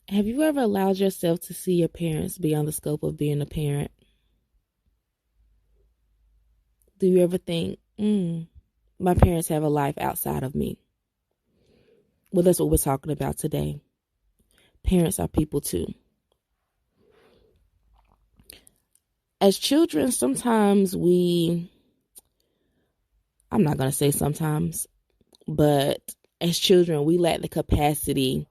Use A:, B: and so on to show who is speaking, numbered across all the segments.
A: Have you ever allowed yourself to see your parents beyond the scope of being a parent? Do you ever think, my parents have a life outside of me? Well, that's what we're talking about today. Parents are people too. As children, sometimes I'm not going to say sometimes, but as children, we lack the capacity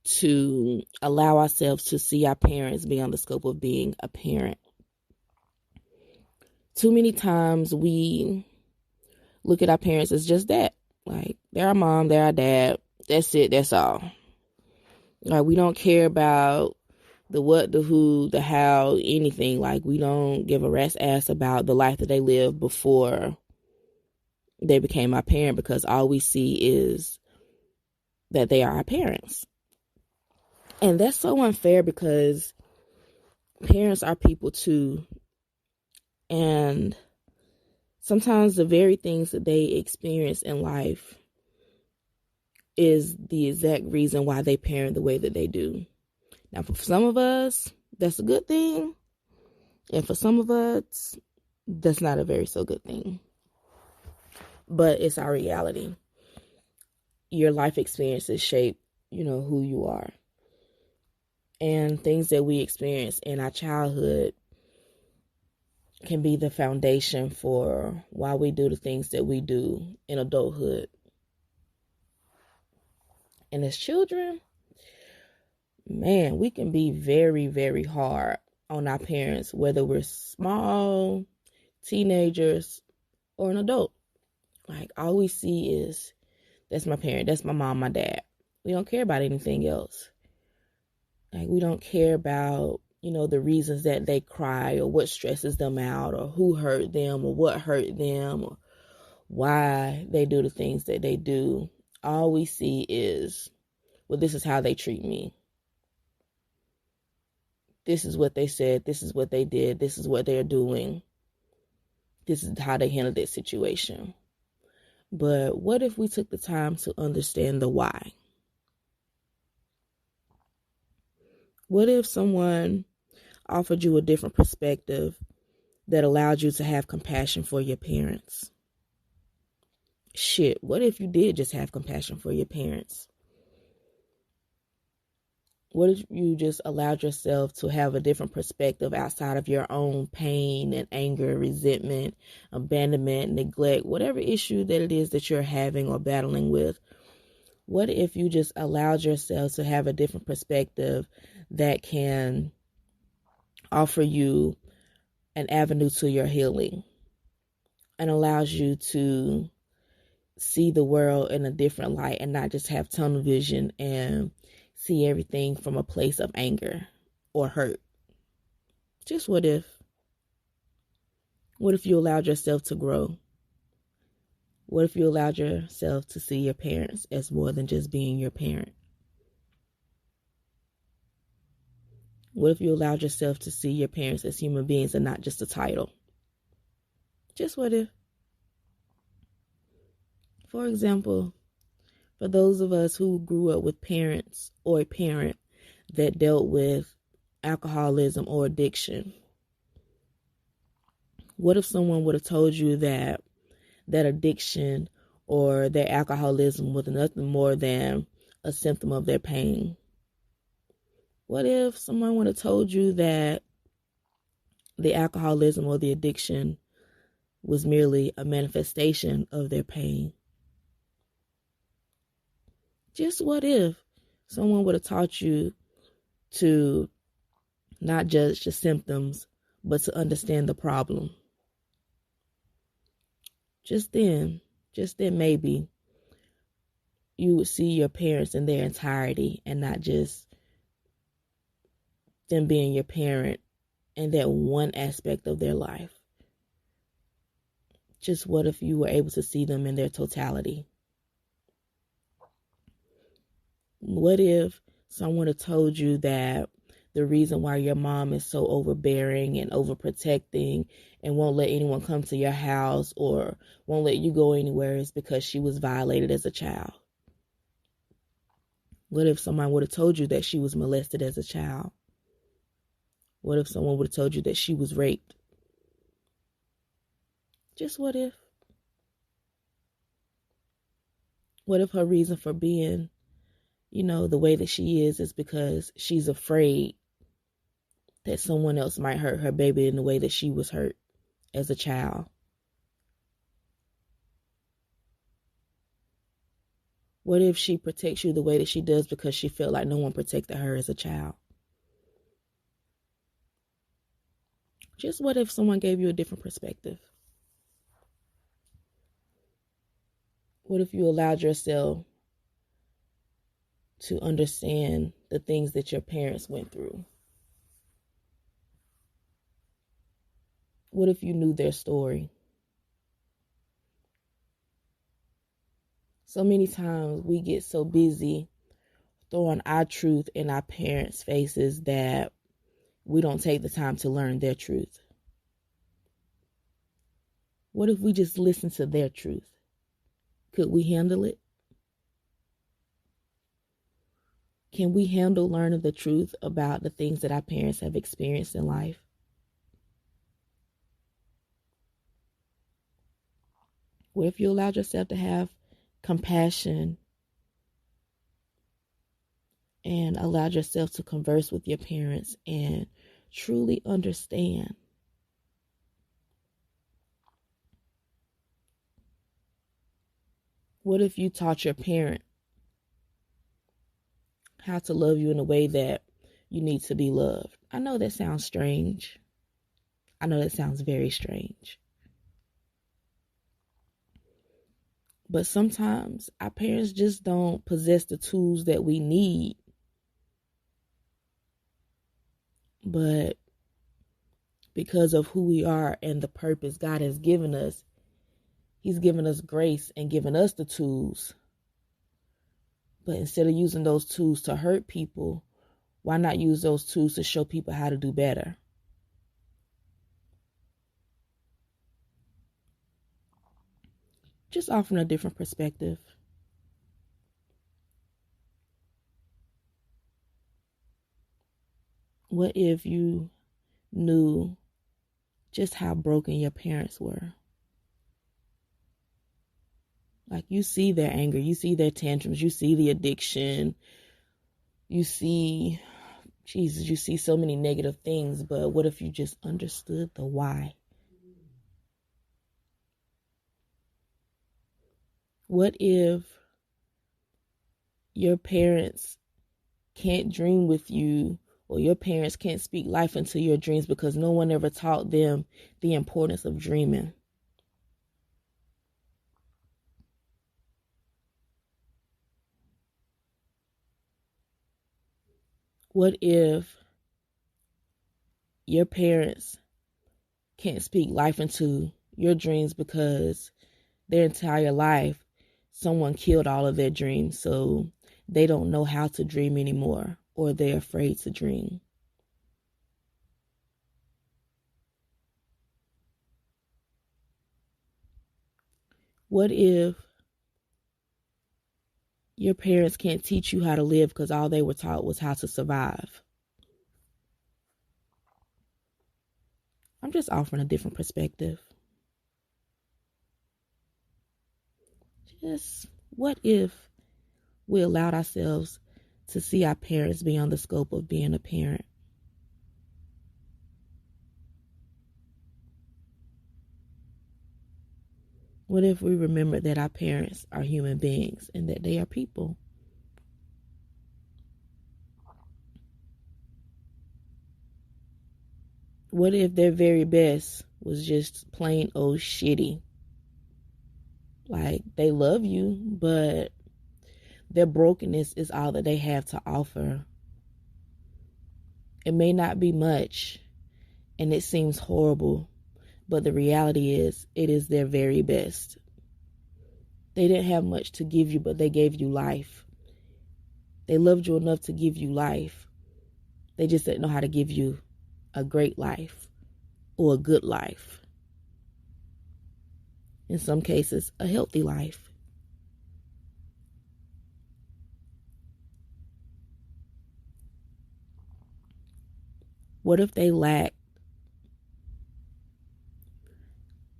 A: to allow ourselves to see our parents beyond the scope of being a parent. Too many times we look at our parents as just that. Like, they're our mom, they're our dad. That's it, that's all. Like, we don't care about the what, the who, the how, anything. Like, we don't give a rat's ass about the life that they lived before they became our parent, because all we see is that they are our parents. And that's so unfair, because parents are people too. And sometimes the very things that they experience in life is the exact reason why they parent the way that they do. Now, for some of us, that's a good thing. And for some of us, that's not a very so good thing. But it's our reality. Your life experiences shape, who you are. And things that we experience in our childhood can be the foundation for why we do the things that we do in adulthood. And as children, man, we can be very, very hard on our parents, whether we're small, teenagers, or an adult. Like, all we see is, that's my parent, that's my mom, my dad. We don't care about anything else. Like, we don't care about, the reasons that they cry, or what stresses them out, or who hurt them, or what hurt them, or why they do the things that they do. All we see is, well, this is how they treat me. This is what they said. This is what they did. This is what they're doing. This is how they handled that situation. But what if we took the time to understand the why? What if someone offered you a different perspective that allowed you to have compassion for your parents? Shit, what if you did just have compassion for your parents? What if you just allowed yourself to have a different perspective outside of your own pain and anger, resentment, abandonment, neglect, whatever issue that it is that you're having or battling with? What if you just allowed yourself to have a different perspective that can offer you an avenue to your healing and allows you to see the world in a different light and not just have tunnel vision and see everything from a place of anger or hurt? Just what if? What if you allowed yourself to grow? What if you allowed yourself to see your parents as more than just being your parent? What if you allowed yourself to see your parents as human beings and not just a title? Just what if? For example, for those of us who grew up with parents or a parent that dealt with alcoholism or addiction, what if someone would have told you that addiction or their alcoholism was nothing more than a symptom of their pain? What if someone would have told you that the alcoholism or the addiction was merely a manifestation of their pain? Just what if someone would have taught you to not judge the symptoms, but to understand the problem? Just then maybe you would see your parents in their entirety and not just them being your parent and that one aspect of their life. Just what if you were able to see them in their totality? What if someone had told you that the reason why your mom is so overbearing and overprotecting and won't let anyone come to your house or won't let you go anywhere is because she was violated as a child? What if someone would have told you that she was molested as a child? What if someone would have told you that she was raped? Just what if? What if her reason for being, the way that she is because she's afraid that someone else might hurt her baby in the way that she was hurt as a child? What if she protects you the way that she does because she felt like no one protected her as a child? Just what if someone gave you a different perspective? What if you allowed yourself to understand the things that your parents went through? What if you knew their story? So many times we get so busy throwing our truth in our parents' faces that we don't take the time to learn their truth. What if we just listen to their truth? Could we handle it? Can we handle learning the truth about the things that our parents have experienced in life? What if you allowed yourself to have compassion and allowed yourself to converse with your parents and truly understand? What if you taught your parent how to love you in a way that you need to be loved? I know that sounds strange. I know that sounds very strange. But sometimes our parents just don't possess the tools that we need. But because of who we are and the purpose God has given us, He's given us grace and given us the tools. But instead of using those tools to hurt people, why not use those tools to show people how to do better? Just offering a different perspective. What if you knew just how broken your parents were? Like, you see their anger, you see their tantrums, you see the addiction, you see so many negative things, but what if you just understood the why? What if your parents can't dream with you, or your parents can't speak life into your dreams because no one ever taught them the importance of dreaming? What if your parents can't speak life into your dreams because their entire life someone killed all of their dreams, so they don't know how to dream anymore, or they're afraid to dream? What if your parents can't teach you how to live because all they were taught was how to survive? I'm just offering a different perspective. Just what if we allowed ourselves to see our parents beyond the scope of being a parent? What if we remember that our parents are human beings and that they are people? What if their very best was just plain old shitty? Like, they love you, but their brokenness is all that they have to offer. It may not be much, and it seems horrible, but the reality is, it is their very best. They didn't have much to give you, but they gave you life. They loved you enough to give you life. They just didn't know how to give you a great life or a good life. In some cases, a healthy life. What if they lack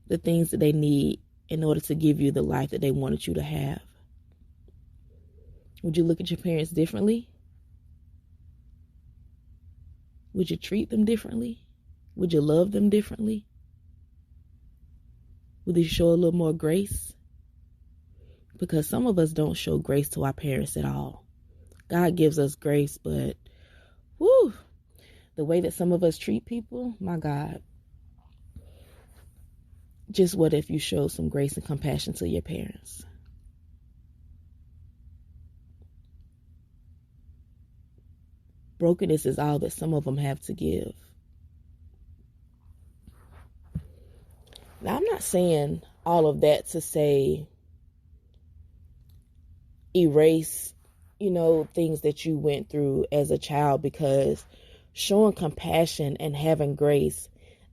A: the things that they need in order to give you the life that they wanted you to have? Would you look at your parents differently? Would you treat them differently? Would you love them differently? Would you show a little more grace? Because some of us don't show grace to our parents at all. God gives us grace, but whew, the way that some of us treat people, my God. Just what if you showed some grace and compassion to your parents? Brokenness is all that some of them have to give. Now, I'm not saying all of that to say erase, things that you went through as a child, because showing compassion and having grace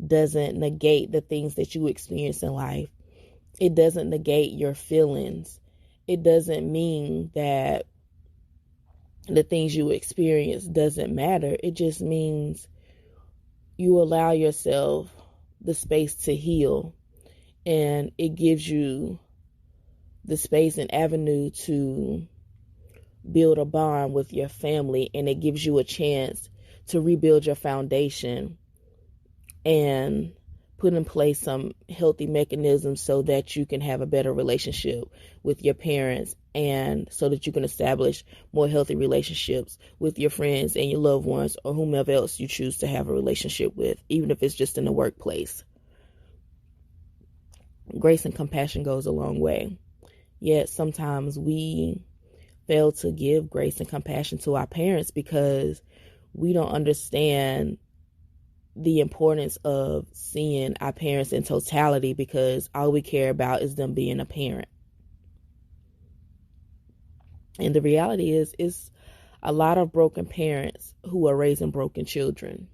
A: doesn't negate the things that you experience in life. It doesn't negate your feelings. It doesn't mean that the things you experience doesn't matter. It just means you allow yourself the space to heal, and it gives you the space and avenue to build a bond with your family, and it gives you a chance to rebuild your foundation and put in place some healthy mechanisms so that you can have a better relationship with your parents, and so that you can establish more healthy relationships with your friends and your loved ones, or whomever else you choose to have a relationship with, even if it's just in the workplace. Grace and compassion goes a long way. Yet sometimes we fail to give grace and compassion to our parents because we don't understand the importance of seeing our parents in totality, because all we care about is them being a parent. And the reality is, it's a lot of broken parents who are raising broken children.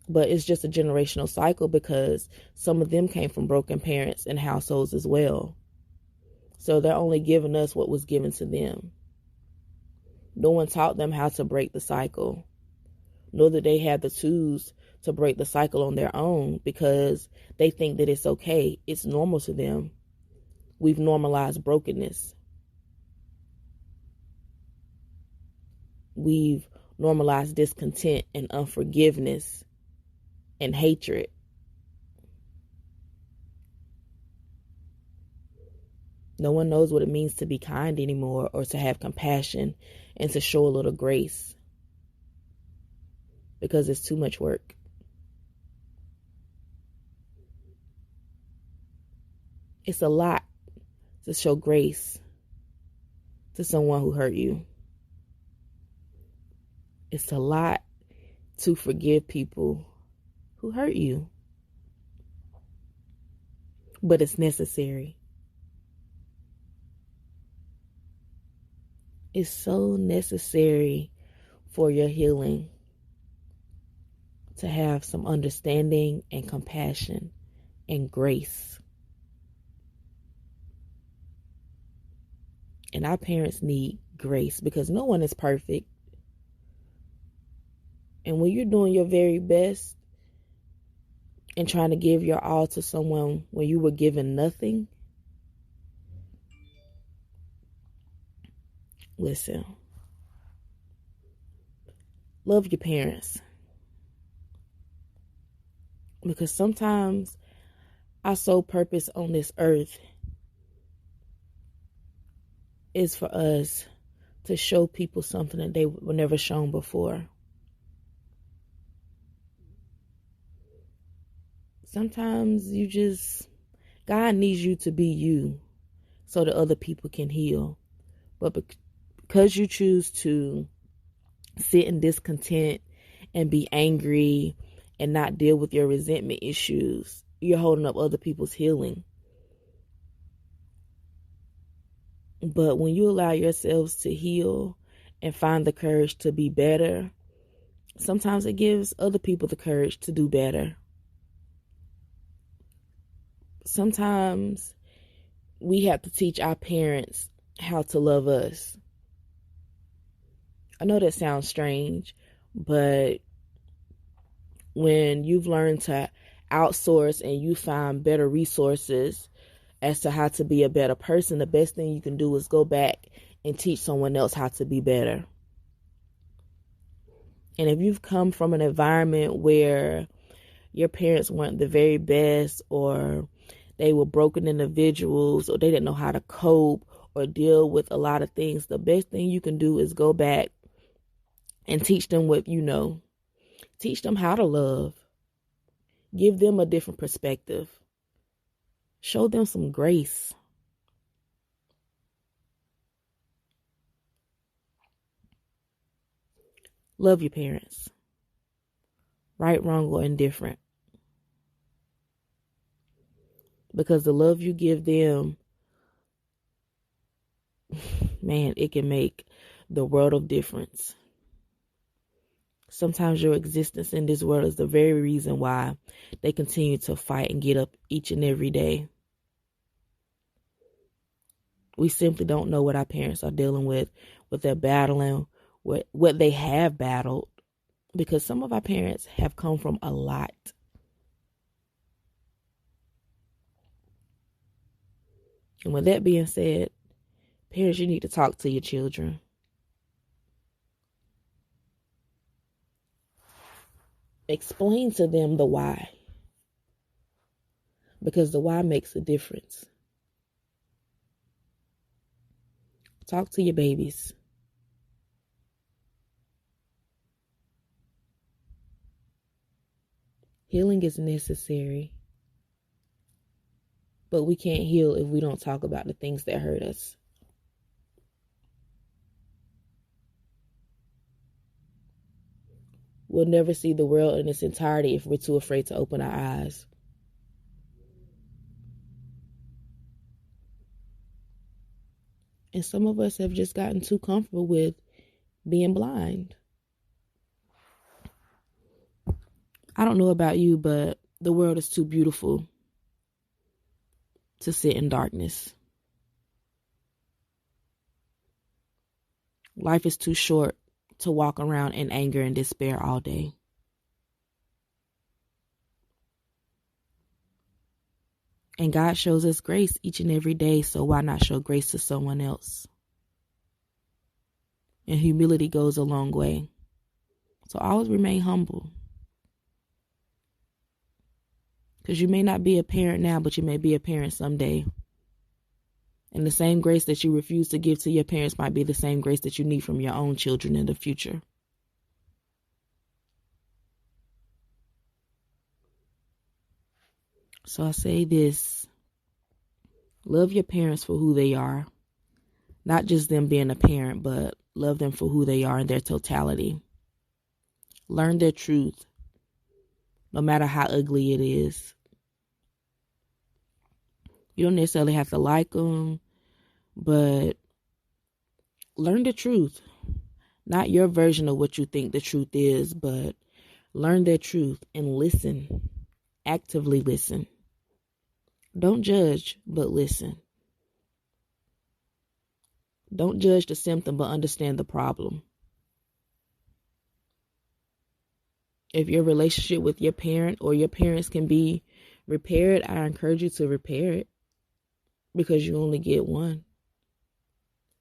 A: But it's just a generational cycle, because some of them came from broken parents and households as well. So they're only giving us what was given to them. No one taught them how to break the cycle, nor that they have the tools to break the cycle on their own, because they think that it's okay. It's normal to them. We've normalized brokenness. We've normalized discontent and unforgiveness and hatred. No one knows what it means to be kind anymore, or to have compassion and to show a little grace, because it's too much work. It's a lot to show grace to someone who hurt you. It's a lot to forgive people who hurt you. But it's necessary. It's so necessary for your healing to have some understanding and compassion and grace. And our parents need grace, because no one is perfect. And when you're doing your very best and trying to give your all to someone when you were given nothing, listen, love your parents. Because sometimes our sole purpose on this earth is for us to show people something that they were never shown before. Sometimes God needs you to be you so that other people can heal. But because you choose to sit in discontent and be angry and not deal with your resentment issues, you're holding up other people's healing. But when you allow yourselves to heal and find the courage to be better, sometimes it gives other people the courage to do better. Sometimes we have to teach our parents how to love us. I know that sounds strange, but when you've learned to outsource and you find better resources as to how to be a better person, the best thing you can do is go back and teach someone else how to be better. And if you've come from an environment where your parents weren't the very best, or they were broken individuals, or they didn't know how to cope or deal with a lot of things, the best thing you can do is go back and teach them what you know. Teach them how to love. Give them a different perspective. Show them some grace. Love your parents. Right, wrong, or indifferent. Because the love you give them, man, it can make the world of difference. Sometimes your existence in this world is the very reason why they continue to fight and get up each and every day. We simply don't know what our parents are dealing with, what they're battling, what they have battled, because some of our parents have come from a lot. And with that being said, parents, you need to talk to your children. Explain to them the why. Because the why makes a difference. Talk to your babies. Healing is necessary. But we can't heal if we don't talk about the things that hurt us. We'll never see the world in its entirety if we're too afraid to open our eyes. And some of us have just gotten too comfortable with being blind. I don't know about you, but the world is too beautiful to sit in darkness. Life is too short to walk around in anger and despair all day. And God shows us grace each and every day, so why not show grace to someone else? And humility goes a long way. So always remain humble. Because you may not be a parent now, but you may be a parent someday. And the same grace that you refuse to give to your parents might be the same grace that you need from your own children in the future. So I say this: love your parents for who they are. Not just them being a parent, but love them for who they are in their totality. Learn their truth, no matter how ugly it is. You don't necessarily have to like them, but learn the truth. Not your version of what you think the truth is, but learn their truth and listen. Actively listen. Don't judge, but listen. Don't judge the symptom, but understand the problem. If your relationship with your parent or your parents can be repaired, I encourage you to repair it, because you only get one.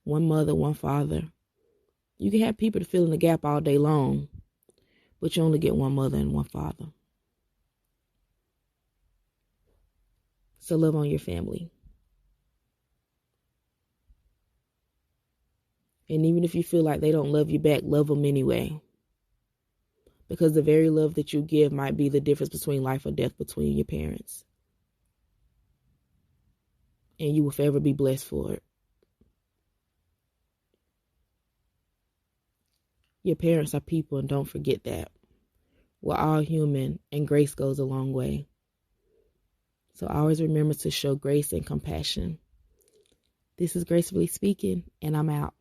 A: One mother, one father. You can have people to fill in the gap all day long, but you only get one mother and one father. So love on your family. And even if you feel like they don't love you back, love them anyway. Because the very love that you give might be the difference between life or death between your parents. And you will forever be blessed for it. Your parents are people, and don't forget that. We're all human, and grace goes a long way. So always remember to show grace and compassion. This is Gracefully Speaking, and I'm out.